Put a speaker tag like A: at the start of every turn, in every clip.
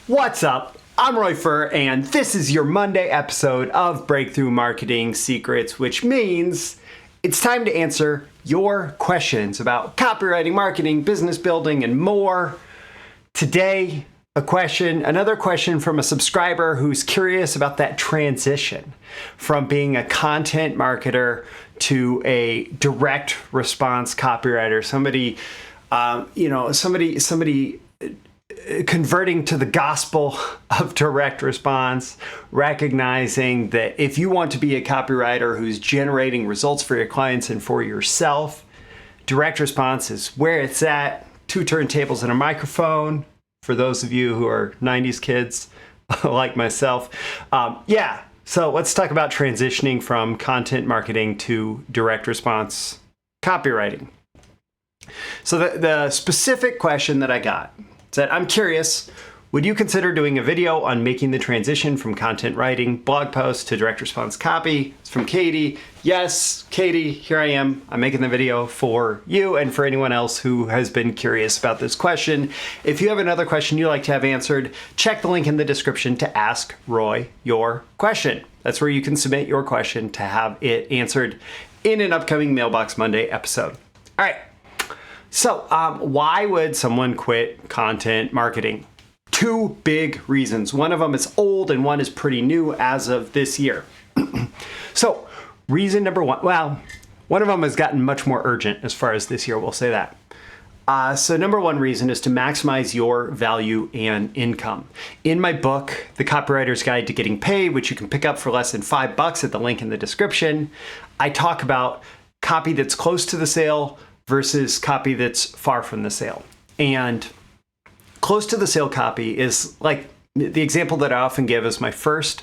A: What's up? I'm Roy Furr, and this is your Monday episode of Breakthrough Marketing Secrets, which means it's time to answer your questions about copywriting, marketing, business building, and more. Today, another question from a subscriber who's curious about that transition from being a content marketer to a direct response copywriter. Somebody converting to the gospel of direct response, recognizing that if you want to be a copywriter who's generating results for your clients and for yourself, direct response is where it's at. 2 turntables and a microphone. For those of you who are 90s kids like myself. So let's talk about transitioning from content marketing to direct response copywriting. So the specific question that I got said, I'm curious, would you consider doing a video on making the transition from content writing, blog posts to direct response copy? It's from Katie. Yes, Katie, here I am. I'm making the video for you and for anyone else who has been curious about this question. If you have another question you'd like to have answered, check the link in the description to ask Roy your question. That's where you can submit your question to have it answered in an upcoming Mailbox Monday episode. All right. So why would someone quit content marketing? 2 big reasons. One of them is old and one is pretty new as of this year. So reason number 1, one of them has gotten much more urgent as far as this year, we'll say that. So number 1 reason is to maximize your value and income. In my book, The Copywriter's Guide to Getting Paid, which you can pick up for less than $5 at the link in the description, I talk about copy that's close to the sale versus copy that's far from the sale. And close to the sale copy is like the example that I often give is my first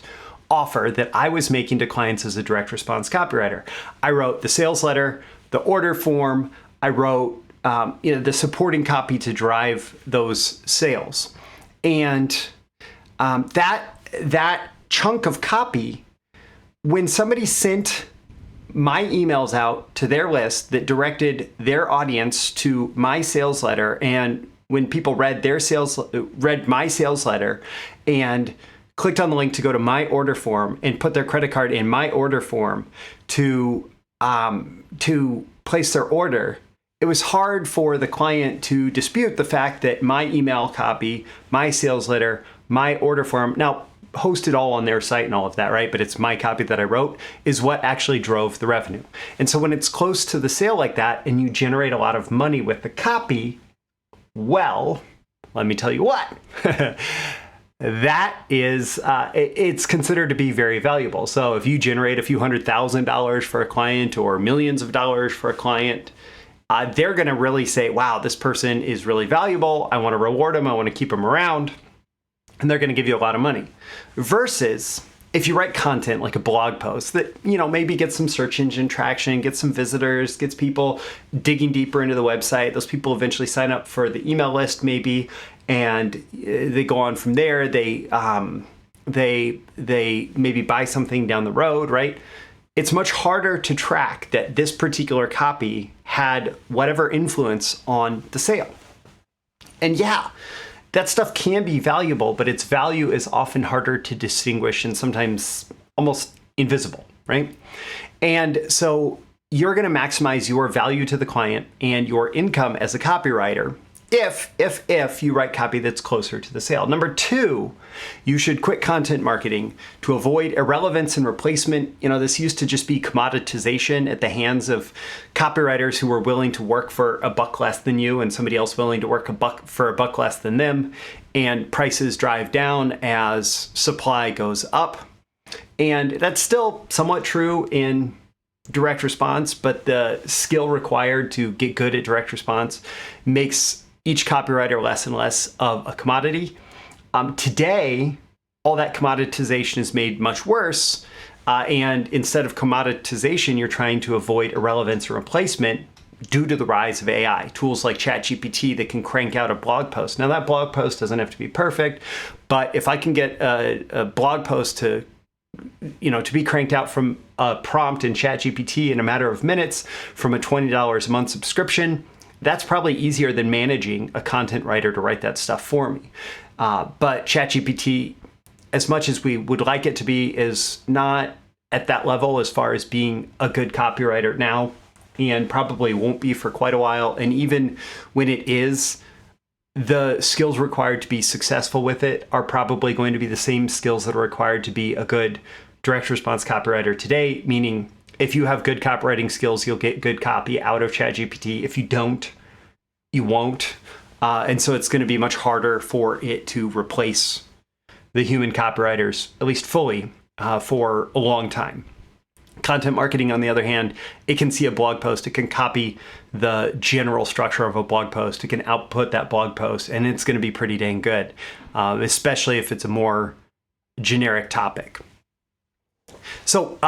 A: offer that I was making to clients as a direct response copywriter. I wrote the sales letter, the order form, I wrote the supporting copy to drive those sales. And that chunk of copy, when somebody sent my emails out to their list that directed their audience to my sales letter, and when people read my sales letter and clicked on the link to go to my order form and put their credit card in my order form to place their order, it was hard for the client to dispute the fact that my email copy, my sales letter, my order form, now hosted all on their site and all of that, right? But it's my copy that I wrote is what actually drove the revenue. And so when it's close to the sale like that and you generate a lot of money with the copy, well, let me tell you what, that is, it's considered to be very valuable. So if you generate a few $100,000 for a client or millions of dollars for a client, they're going to really say, wow, this person is really valuable. I want to reward them. I want to keep them around. And they're going to give you a lot of money. Versus if you write content like a blog post that, maybe gets some search engine traction, gets some visitors, gets people digging deeper into the website. Those people eventually sign up for the email list maybe, and they go on from there. They maybe buy something down the road, right? It's much harder to track that this particular copy had whatever influence on the sale. And that stuff can be valuable, but its value is often harder to distinguish and sometimes almost invisible, right? And so you're going to maximize your value to the client and your income as a copywriter if you write copy that's closer to the sale. Number 2, you should quit content marketing to avoid irrelevance and replacement. This used to just be commoditization at the hands of copywriters who were willing to work for $1 less than you and somebody else willing to work for $1 less than them. And prices drive down as supply goes up. And that's still somewhat true in direct response, but the skill required to get good at direct response makes each copywriter less and less of a commodity. Today, all that commoditization is made much worse. And instead of commoditization, you're trying to avoid irrelevance or replacement due to the rise of AI. Tools like ChatGPT that can crank out a blog post. Now, that blog post doesn't have to be perfect, but if I can get a blog post to be cranked out from a prompt in ChatGPT in a matter of minutes from a $20 a month subscription, That's probably easier than managing a content writer to write that stuff for me. But ChatGPT, as much as we would like it to be, is not at that level as far as being a good copywriter now, and probably won't be for quite a while. And even when it is, the skills required to be successful with it are probably going to be the same skills that are required to be a good direct response copywriter today, meaning if you have good copywriting skills, you'll get good copy out of ChatGPT. If you don't, you won't. And so it's going to be much harder for it to replace the human copywriters, at least fully, for a long time. Content marketing, on the other hand, it can see a blog post, it can copy the general structure of a blog post, it can output that blog post, and it's going to be pretty dang good, especially if it's a more generic topic. So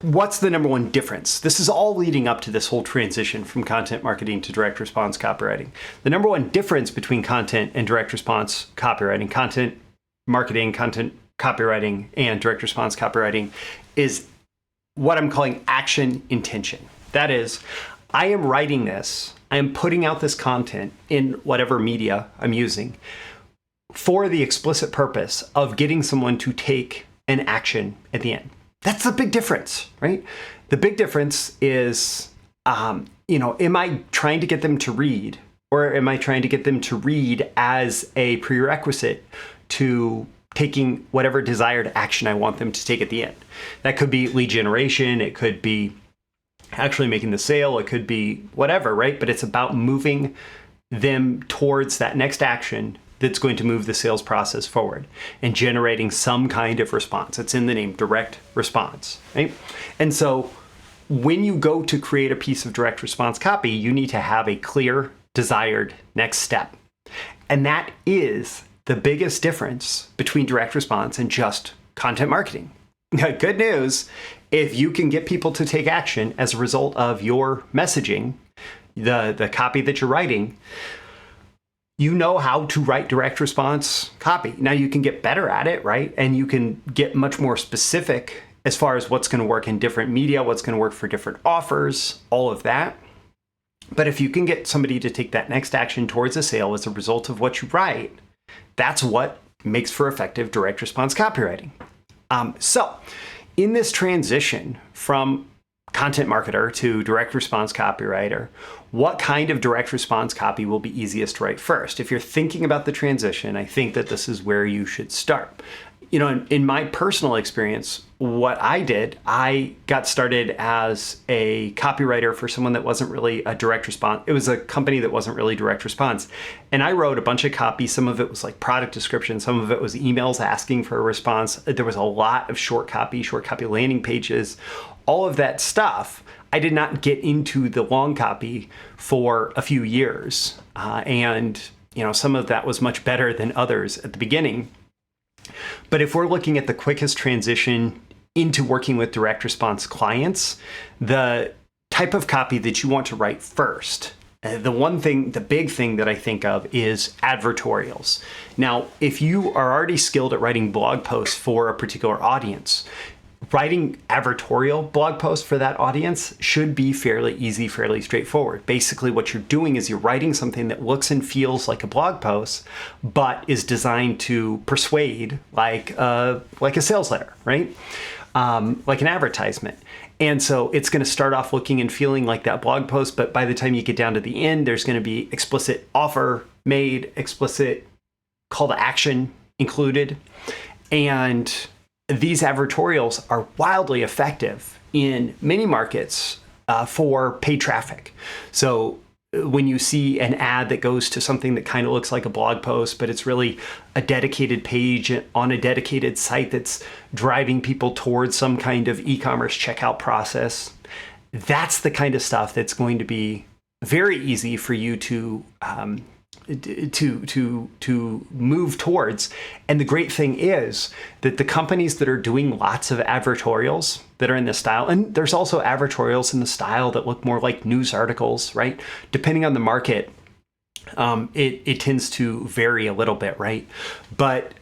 A: what's the number one difference? This is all leading up to this whole transition from content marketing to direct response copywriting. The number one difference between content and direct response copywriting, content marketing, content copywriting, and direct response copywriting is what I'm calling action intention. That is, I am writing this, I am putting out this content in whatever media I'm using for the explicit purpose of getting someone to take an action at the end. That's the big difference, right? The big difference is, am I trying to get them to read, or am I trying to get them to read as a prerequisite to taking whatever desired action I want them to take at the end? That could be lead generation, it could be actually making the sale, it could be whatever, right? But it's about moving them towards that next action that's going to move the sales process forward and generating some kind of response. It's in the name, direct response, right? And so when you go to create a piece of direct response copy, you need to have a clear, desired next step. And that is the biggest difference between direct response and just content marketing. Good news, if you can get people to take action as a result of your messaging, the copy that you're writing, you know how to write direct response copy. Now you can get better at it, right? And you can get much more specific as far as what's going to work in different media, what's going to work for different offers, all of that. But if you can get somebody to take that next action towards a sale as a result of what you write, that's what makes for effective direct response copywriting. So in this transition from content marketer to direct response copywriter, what kind of direct response copy will be easiest to write first? If you're thinking about the transition, I think that this is where you should start. In my personal experience, what I did, I got started as a copywriter for someone that wasn't really a direct response. It was a company that wasn't really direct response. And I wrote a bunch of copy. Some of it was like product description. Some of it was emails asking for a response. There was a lot of short copy landing pages, all of that stuff. I did not get into the long copy for a few years. And some of that was much better than others at the beginning. But if we're looking at the quickest transition into working with direct response clients, the type of copy that you want to write first, the big thing that I think of is advertorials. Now, if you are already skilled at writing blog posts for a particular audience, writing advertorial blog posts for that audience should be fairly easy, fairly straightforward. Basically, what you're doing is you're writing something that looks and feels like a blog post, but is designed to persuade like a sales letter, right? Like an advertisement. And so it's going to start off looking and feeling like that blog post, but by the time you get down to the end, there's going to be explicit offer made, explicit call to action included. And these advertorials are wildly effective in many markets for paid traffic. So when you see an ad that goes to something that kind of looks like a blog post, but it's really a dedicated page on a dedicated site that's driving people towards some kind of e-commerce checkout process, that's the kind of stuff that's going to be very easy for you to move towards. And the great thing is that the companies that are doing lots of advertorials that are in this style, and there's also advertorials in the style that look more like news articles, right? Depending on the market, it tends to vary a little bit, right? But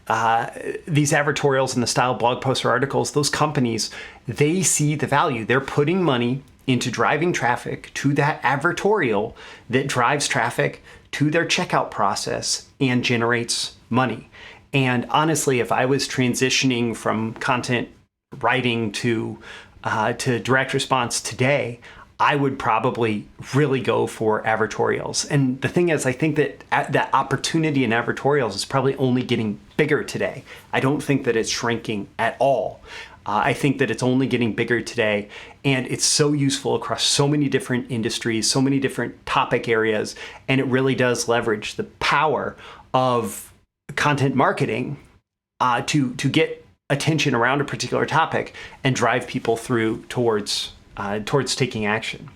A: these advertorials in the style blog posts or articles, those companies, they see the value. They're putting money into driving traffic to that advertorial that drives traffic to their checkout process and generates money. And honestly, if I was transitioning from content writing to direct response today, I would probably really go for advertorials. And the thing is, I think that that opportunity in advertorials is probably only getting bigger today. I don't think that it's shrinking at all. I think that it's only getting bigger today, and it's so useful across so many different industries, so many different topic areas, and it really does leverage the power of content marketing to get attention around a particular topic and drive people through towards taking action.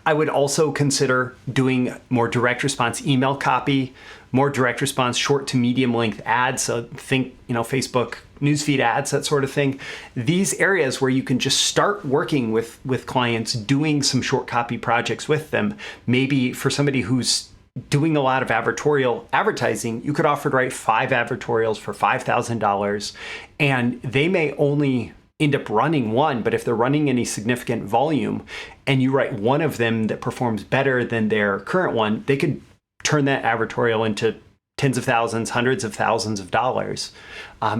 A: I would also consider doing more direct response email copy, more direct response short to medium length ads. So think, Facebook newsfeed ads, that sort of thing. These areas where you can just start working with clients, doing some short copy projects with them. Maybe for somebody who's doing a lot of advertorial advertising, you could offer to write 5 advertorials for $5,000, and they may only end up running one, but if they're running any significant volume and you write one of them that performs better than their current one, they could turn that advertorial into tens of thousands, hundreds of thousands of dollars,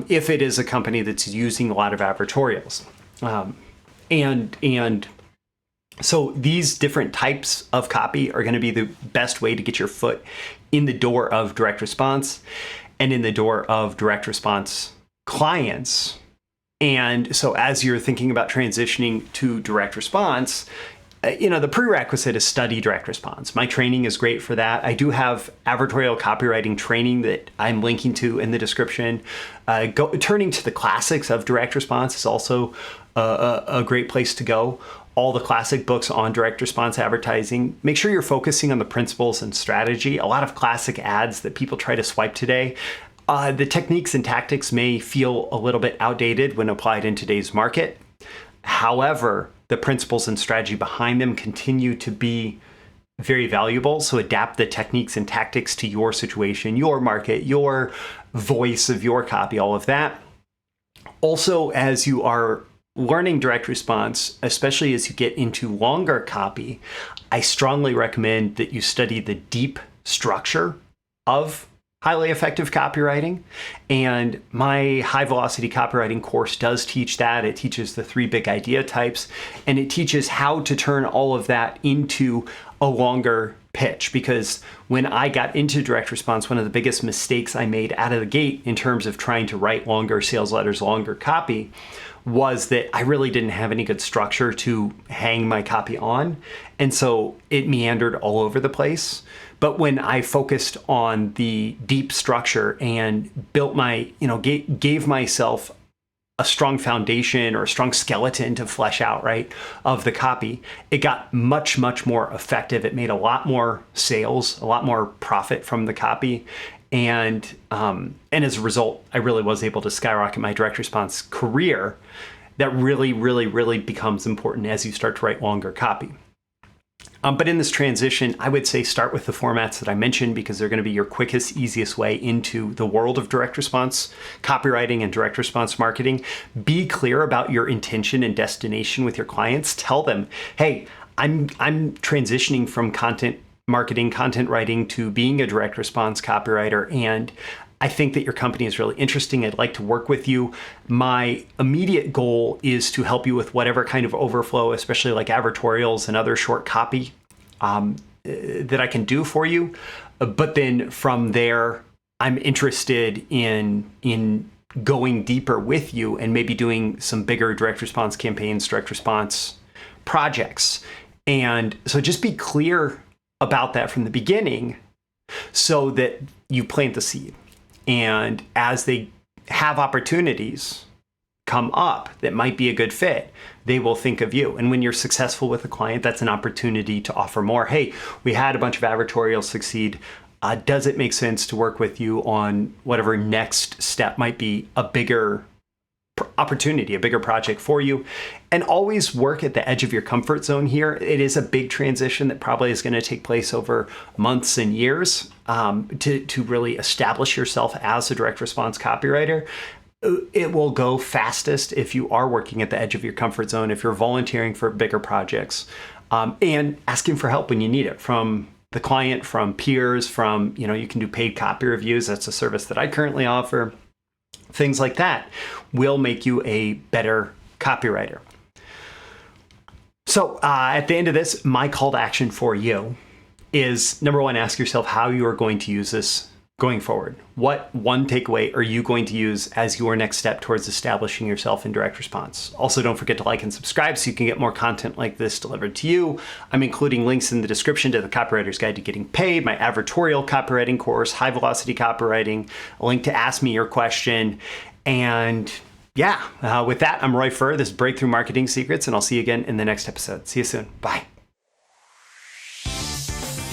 A: if it is a company that's using a lot of advertorials. And so these different types of copy are going to be the best way to get your foot in the door of direct response and in the door of direct response clients. And so as you're thinking about transitioning to direct response, the prerequisite is study direct response. My training is great for that. I do have advertorial copywriting training that I'm linking to in the description. Turning to the classics of direct response is also a great place to go. All the classic books on direct response advertising. Make sure you're focusing on the principles and strategy. A lot of classic ads that people try to swipe today, the techniques and tactics may feel a little bit outdated when applied in today's market. However, the principles and strategy behind them continue to be very valuable. So adapt the techniques and tactics to your situation, your market, your voice of your copy, all of that. Also, as you are learning direct response, especially as you get into longer copy, I strongly recommend that you study the deep structure of highly effective copywriting. And my high velocity copywriting course does teach that. It teaches the 3 big idea types, and it teaches how to turn all of that into a longer pitch. Because when I got into direct response, one of the biggest mistakes I made out of the gate in terms of trying to write longer sales letters, longer copy, was that I really didn't have any good structure to hang my copy on. And so it meandered all over the place. But when I focused on the deep structure and built gave myself a strong foundation or a strong skeleton to flesh out, right, of the copy, it got much, much more effective. It made a lot more sales, a lot more profit from the copy. And as a result, I really was able to skyrocket my direct response career. That really, really, really becomes important as you start to write longer copy. But in this transition, I would say start with the formats that I mentioned, because they're going to be your quickest, easiest way into the world of direct response copywriting and direct response marketing. Be clear about your intention and destination with your clients. Tell them, hey, I'm transitioning from content marketing, content writing to being a direct response copywriter, and I think that your company is really interesting. I'd like to work with you. My immediate goal is to help you with whatever kind of overflow, especially like advertorials and other short copy that I can do for you. But then from there, I'm interested in going deeper with you and maybe doing some bigger direct response campaigns, direct response projects. And so just be clear about that from the beginning so that you plant the seed. And as they have opportunities come up that might be a good fit, they will think of you. And when you're successful with a client, that's an opportunity to offer more. Hey, we had a bunch of advertorials succeed. Does it make sense to work with you on whatever next step might be a bigger opportunity, a bigger project for you? And always work at the edge of your comfort zone here. It is a big transition that probably is going to take place over months and years to really establish yourself as a direct response copywriter. it will go fastest if you are working at the edge of your comfort zone, if you're volunteering for bigger projects, and asking for help when you need it from the client, from peers, from, you can do paid copy reviews. That's a service that I currently offer. Things like that will make you a better copywriter. So at the end of this, my call to action for you is, number one, ask yourself how you are going to use this going forward. What one takeaway are you going to use as your next step towards establishing yourself in direct response? Also, don't forget to like and subscribe so you can get more content like this delivered to you. I'm including links in the description to the Copywriter's Guide to Getting Paid, my Advertorial copywriting course, high velocity copywriting, a link to ask me your question. And yeah, with that, I'm Roy Furr. This is Breakthrough Marketing Secrets, and I'll see you again in the next episode. See you soon. Bye.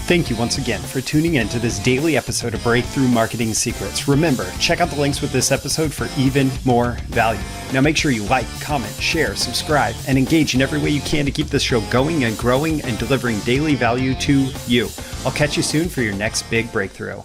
A: Thank you once again for tuning in to this daily episode of Breakthrough Marketing Secrets. Remember, check out the links with this episode for even more value. Now make sure you like, comment, share, subscribe, and engage in every way you can to keep this show going and growing and delivering daily value to you. I'll catch you soon for your next big breakthrough.